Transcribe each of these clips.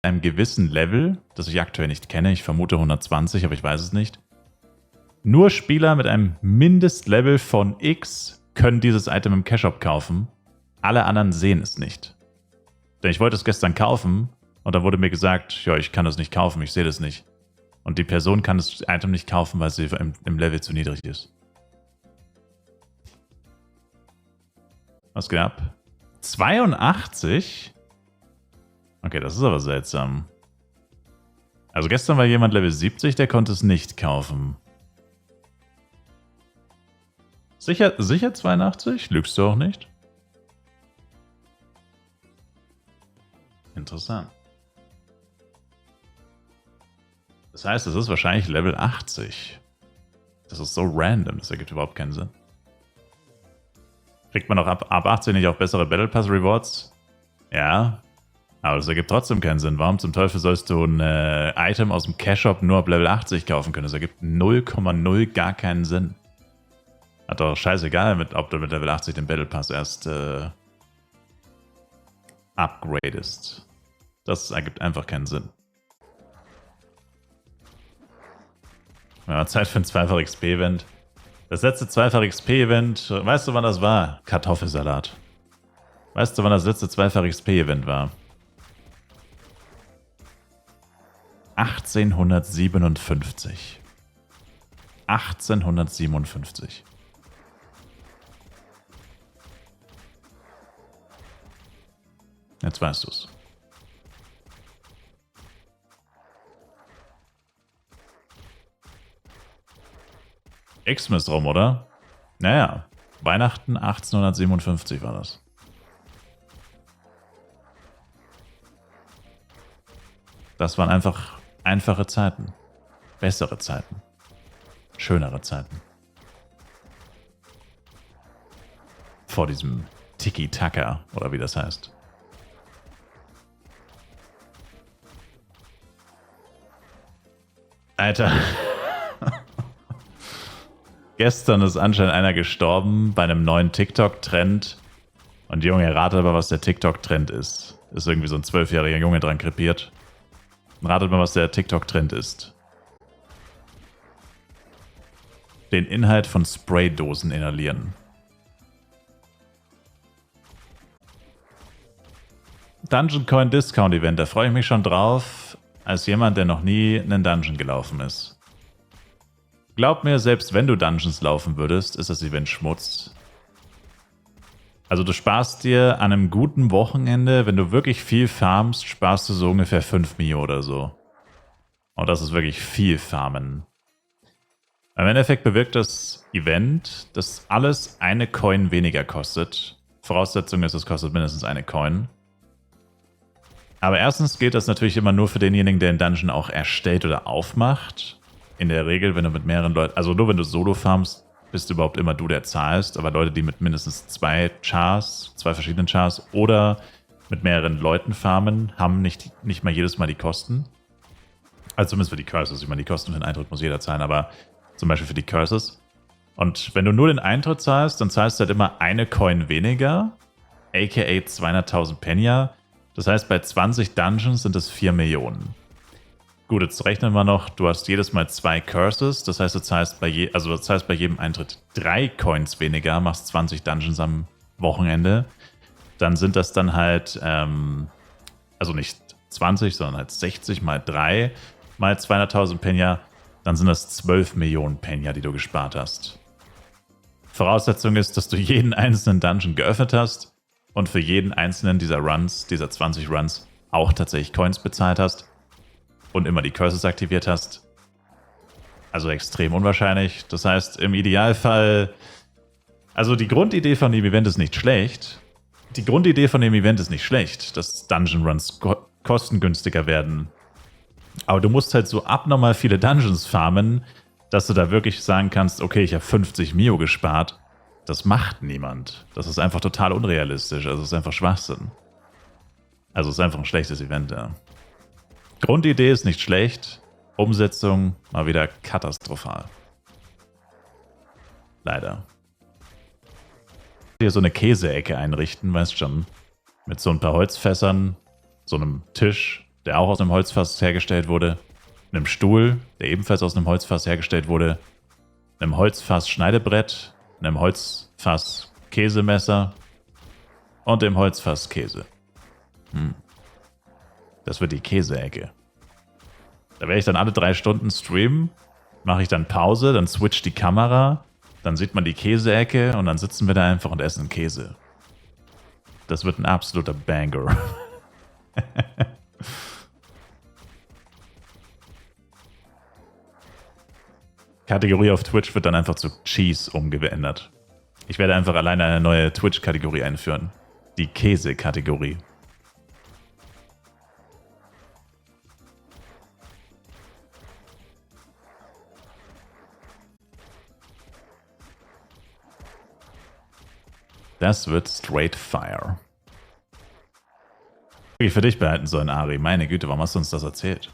einem gewissen Level, das ich aktuell nicht kenne, ich vermute 120, aber ich weiß es nicht. Nur Spieler mit einem Mindestlevel von X können dieses Item im Cash-Shop kaufen. Alle anderen sehen es nicht. Denn ich wollte es gestern kaufen und da wurde mir gesagt, ja, ich kann das nicht kaufen, ich sehe das nicht. Und die Person kann das Item nicht kaufen, weil sie im Level zu niedrig ist. Was geht ab? 82? Okay, das ist aber seltsam. Also gestern war jemand Level 70, der konnte es nicht kaufen. Sicher 82? Lügst du auch nicht? Interessant. Das heißt, es ist wahrscheinlich Level 80. Das ist so random, das ergibt überhaupt keinen Sinn. Kriegt man auch ab 18 nicht auch bessere Battle Pass Rewards? Ja, aber das ergibt trotzdem keinen Sinn. Warum zum Teufel sollst du ein Item aus dem Cash-Shop nur ab Level 80 kaufen können? Das ergibt 0,0 gar keinen Sinn. Hat doch scheißegal, ob du mit Level 80 den Battle Pass erst upgradest. Das ergibt einfach keinen Sinn. Ja, Zeit für ein 2-fach XP-Event. Das letzte 2-fach XP-Event, weißt du, wann das war? Kartoffelsalat. Weißt du, wann das letzte 2-fach XP-Event war? 1857. 1857. Jetzt weißt du's. Xmas rum, oder? Naja, Weihnachten 1857 war das. Das waren einfach einfache Zeiten. Bessere Zeiten. Schönere Zeiten. Vor diesem Tiki-Taka, oder wie das heißt. Alter. Gestern ist anscheinend einer gestorben bei einem neuen TikTok-Trend. Und Junge, rate mal, was der TikTok-Trend ist. Ist irgendwie so ein 12-jähriger Junge dran krepiert. Ratet mal, was der TikTok-Trend ist. Den Inhalt von Spraydosen inhalieren. Dungeon Coin Discount Event, da freue ich mich schon drauf, als jemand, der noch nie einen Dungeon gelaufen ist. Glaub mir, selbst wenn du Dungeons laufen würdest, ist das Event Schmutz. Also du sparst dir an einem guten Wochenende, wenn du wirklich viel farmst, sparst du so ungefähr 5 Mio oder so. Und das ist wirklich viel Farmen. Im Endeffekt bewirkt das Event, dass alles eine Coin weniger kostet. Voraussetzung ist, es kostet mindestens eine Coin. Aber erstens gilt das natürlich immer nur für denjenigen, der den Dungeon auch erstellt oder aufmacht. In der Regel, wenn du mit mehreren Leuten, also nur wenn du solo farmst, bist du überhaupt immer du, der zahlst. Aber Leute, die mit mindestens 2 Chars, 2 verschiedenen Chars oder mit mehreren Leuten farmen, haben nicht mal jedes Mal die Kosten. Also zumindest für die Curses. Ich meine, die Kosten für den Eintritt muss jeder zahlen, aber zum Beispiel für die Curses. Und wenn du nur den Eintritt zahlst, dann zahlst du halt immer eine Coin weniger, aka 200.000 Penya. Das heißt, bei 20 Dungeons sind es 4 Millionen. Gut, jetzt rechnen wir noch, du hast jedes Mal 2 Curses, das heißt, du zahlst bei jedem Eintritt 3 Coins weniger, machst 20 Dungeons am Wochenende. Dann sind das dann halt, also nicht 20, sondern halt 60 mal 3 mal 200.000 Penya, dann sind das 12 Millionen Penya, die du gespart hast. Voraussetzung ist, dass du jeden einzelnen Dungeon geöffnet hast und für jeden einzelnen dieser Runs, dieser 20 Runs, auch tatsächlich Coins bezahlt hast. Und immer die Curses aktiviert hast. Also extrem unwahrscheinlich. Das heißt, im Idealfall... Also die Grundidee von dem Event ist nicht schlecht. Dass Dungeon Runs kostengünstiger werden. Aber du musst halt so abnormal viele Dungeons farmen, dass du da wirklich sagen kannst, okay, ich habe 50 Mio gespart. Das macht niemand. Das ist einfach total unrealistisch. Also es ist einfach Schwachsinn. Also es ist einfach ein schlechtes Event, ja. Grundidee ist nicht schlecht, Umsetzung mal wieder katastrophal. Leider. Hier so eine Käseecke einrichten, weißt schon. Mit so ein paar Holzfässern, so einem Tisch der auch aus einem Holzfass hergestellt wurde, einem Stuhl, der ebenfalls aus einem Holzfass hergestellt wurde, einem Holzfass-Schneidebrett, einem Holzfass-Käsemesser und dem Holzfass-Käse. Das wird die Käseecke. Da werde ich dann alle 3 Stunden streamen, mache ich dann Pause, dann switcht die Kamera, dann sieht man die Käseecke und dann sitzen wir da einfach und essen Käse. Das wird ein absoluter Banger. Kategorie auf Twitch wird dann einfach zu Cheese umgeändert. Ich werde einfach alleine eine neue Twitch-Kategorie einführen. Die Käse-Kategorie. Das wird straight fire. Ich für dich behalten sollen, Ari. Meine Güte, warum hast du uns das erzählt?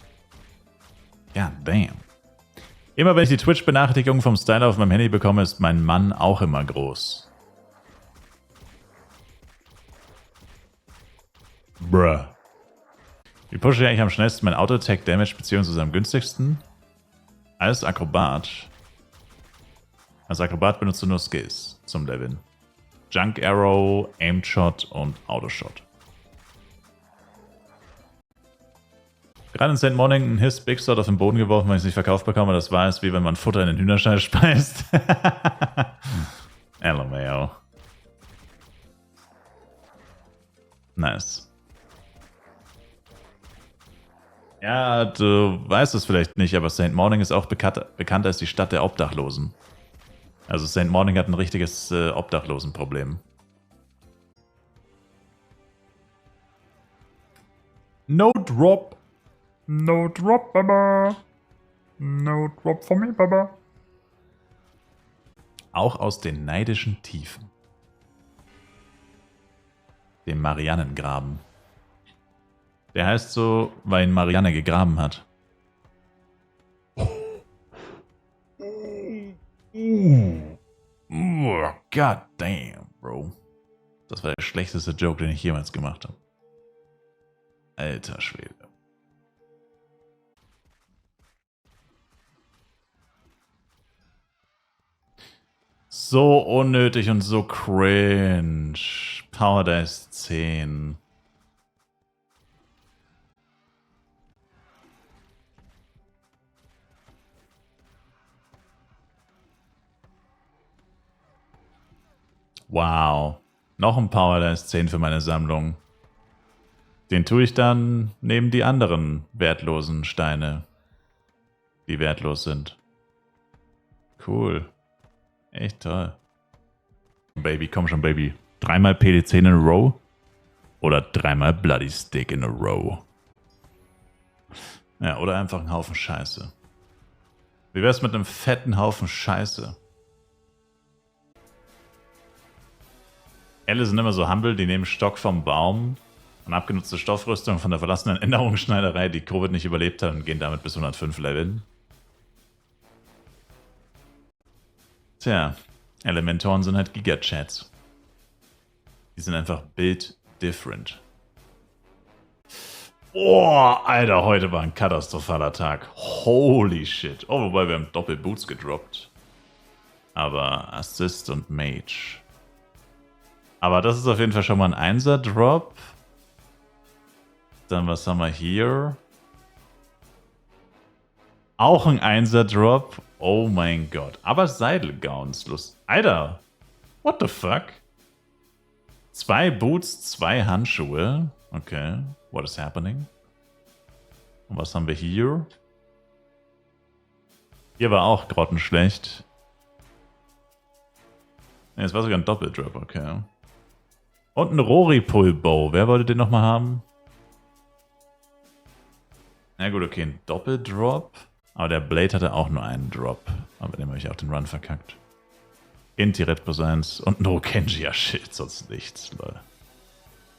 God damn. Immer wenn ich die Twitch-Benachrichtigung vom Styler auf meinem Handy bekomme, ist mein Mann auch immer groß. Bruh. Wie pushe ich eigentlich am schnellsten mein Auto-Attack-Damage bzw. am günstigsten? Als Akrobat. Als Akrobat benutzt du nur Skills zum Leveln. Junk Arrow, Aim Shot und Auto-Shot. Gerade in St. Morning ein Hiss Big Sword auf den Boden geworfen, weil ich es nicht verkauft bekomme. Das war es, wie wenn man Futter in den Hühnerstall speist. LMAO. Nice. Ja, du weißt es vielleicht nicht, aber St. Morning ist auch bekannt als die Stadt der Obdachlosen. Also St. Morning hat ein richtiges Obdachlosenproblem. No drop. No drop, Baba. No drop for me, Baba. Auch aus den neidischen Tiefen. Dem Mariannengraben. Der heißt so, weil ihn Marianne gegraben hat. God damn, Bro. Das war der schlechteste Joke, den ich jemals gemacht habe. Alter Schwede. So unnötig und so cringe. Power Dice 10. Wow. Noch ein Power Dice 10 für meine Sammlung. Den tue ich dann neben die anderen wertlosen Steine, die wertlos sind. Cool. Echt toll. Baby, komm schon, Baby. 3-mal PD10 in a row? Oder 3-mal Bloody Stick in a row? Ja, oder einfach ein Haufen Scheiße. Wie wär's mit einem fetten Haufen Scheiße? Elle sind immer so humble, die nehmen Stock vom Baum und abgenutzte Stoffrüstung von der verlassenen Änderungsschneiderei, die Covid nicht überlebt hat, und gehen damit bis 105 leveln. Tja, Elementoren sind halt Gigachats. Die sind einfach build different. Boah, Alter, heute war ein katastrophaler Tag. Holy shit. Oh, wobei wir haben Doppelboots gedroppt. Aber Assist und Mage. Aber das ist auf jeden Fall schon mal ein 1er-Drop. Dann was haben wir hier? Auch ein 1er-Drop. Oh mein Gott. Aber Seidelgowns. Lust. Alter. What the fuck? 2 Boots, 2 Handschuhe. Okay. What is happening? Und was haben wir hier? Hier war auch grottenschlecht. Ne, es war sogar ein Doppeldrop, okay. Und ein Rory-Pull-Bow. Wer wollte den nochmal haben? Na gut, okay, ein Doppeldrop. Aber der Blade hatte auch nur einen Drop. Aber dem habe ich auch den Run verkackt. Inti Red plus 1 und No Kenji, ja shit, sonst nichts, Leute.